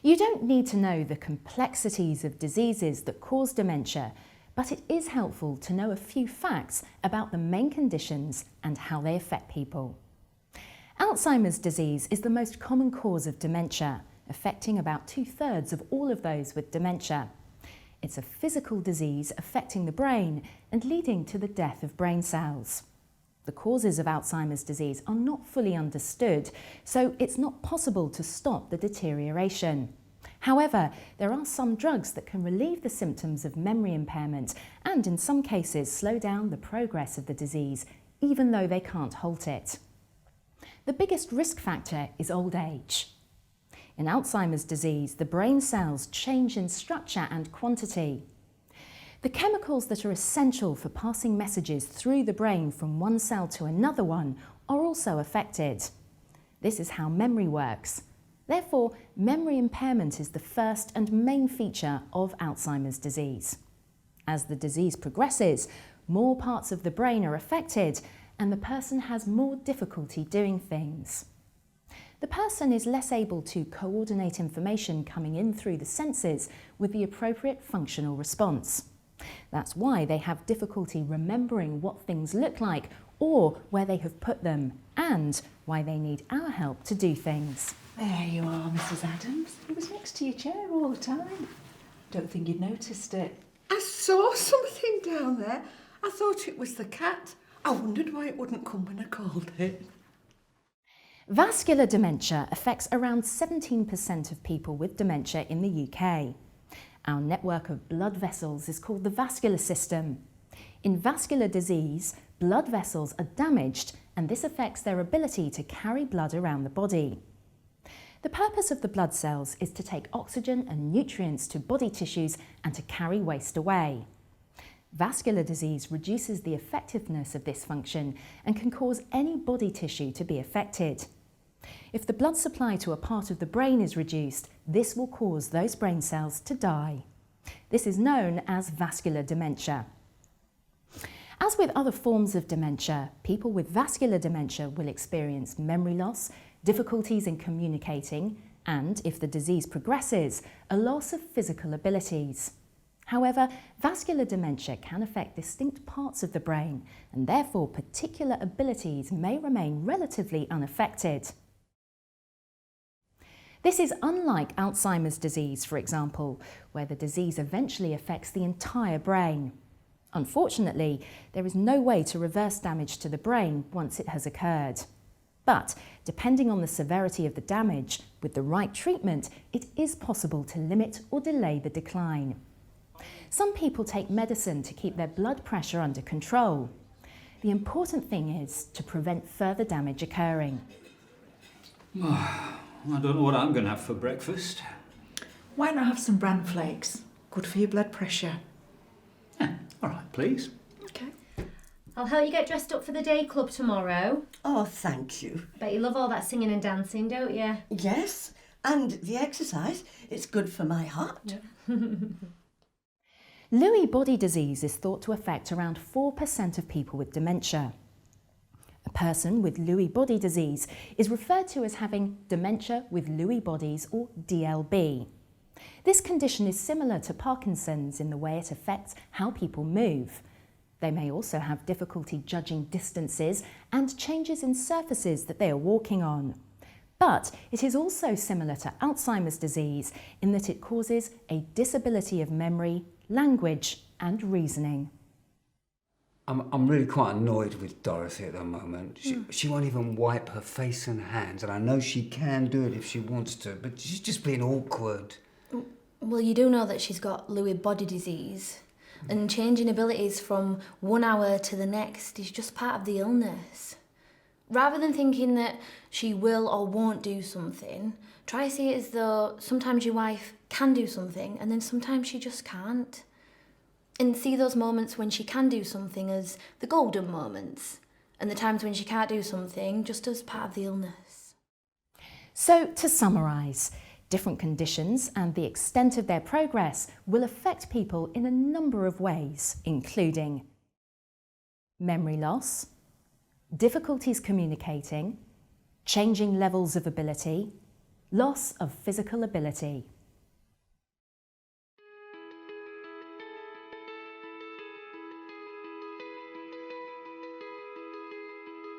You don't need to know the complexities of diseases that cause dementia, but it is helpful to know a few facts about the main conditions and how they affect people. Alzheimer's disease is the most common cause of dementia, affecting about 2/3 of all of those with dementia. It's a physical disease affecting the brain and leading to the death of brain cells. The causes of Alzheimer's disease are not fully understood, so it's not possible to stop the deterioration. However, there are some drugs that can relieve the symptoms of memory impairment and in some cases slow down the progress of the disease, even though they can't halt it. The biggest risk factor is old age. In Alzheimer's disease, the brain cells change in structure and quantity. The chemicals that are essential for passing messages through the brain from one cell to another one are also affected. This is how memory works. Therefore, memory impairment is the first and main feature of Alzheimer's disease. As the disease progresses, more parts of the brain are affected and the person has more difficulty doing things. The person is less able to coordinate information coming in through the senses with the appropriate functional response. That's why they have difficulty remembering what things look like or where they have put them, and why they need our help to do things. There you are, Mrs. Adams. It was next to your chair all the time. Don't think you'd noticed it. I saw something down there. I thought it was the cat. I wondered why it wouldn't come when I called it. Vascular dementia affects around 17% of people with dementia in the UK. Our network of blood vessels is called the vascular system. In vascular disease, blood vessels are damaged and this affects their ability to carry blood around the body. The purpose of the blood cells is to take oxygen and nutrients to body tissues and to carry waste away. Vascular disease reduces the effectiveness of this function and can cause any body tissue to be affected. If the blood supply to a part of the brain is reduced, this will cause those brain cells to die. This is known as vascular dementia. As with other forms of dementia, people with vascular dementia will experience memory loss, difficulties in communicating, and, if the disease progresses, a loss of physical abilities. However, vascular dementia can affect distinct parts of the brain, and therefore particular abilities may remain relatively unaffected. This is unlike Alzheimer's disease, for example, where the disease eventually affects the entire brain. Unfortunately, there is no way to reverse damage to the brain once it has occurred. But, depending on the severity of the damage, with the right treatment, it is possible to limit or delay the decline. Some people take medicine to keep their blood pressure under control. The important thing is to prevent further damage occurring. I don't know what I'm going to have for breakfast. Why not have some bran flakes? Good for your blood pressure. Yeah, all right, please. Okay. I'll help you get dressed up for the day club tomorrow. Oh, thank you. Bet you love all that singing and dancing, don't you? Yes, and the exercise, it's good for my heart. Yeah. Lewy body disease is thought to affect around 4% of people with dementia. A person with Lewy body disease is referred to as having dementia with Lewy bodies, or DLB. This condition is similar to Parkinson's in the way it affects how people move. They may also have difficulty judging distances and changes in surfaces that they are walking on. But it is also similar to Alzheimer's disease in that it causes a disability of memory, language and reasoning. I'm really quite annoyed with Dorothy at the moment. She won't even wipe her face and hands, and I know she can do it if she wants to, but she's just being awkward. Well, you do know that she's got Lewy body disease, and changing abilities from 1 hour to the next is just part of the illness. Rather than thinking that she will or won't do something, try to see it as though sometimes your wife can do something and then sometimes she just can't. And see those moments when she can do something as the golden moments, and the times when she can't do something just as part of the illness. So, to summarise, different conditions and the extent of their progress will affect people in a number of ways, including memory loss, difficulties communicating, changing levels of ability, loss of physical ability.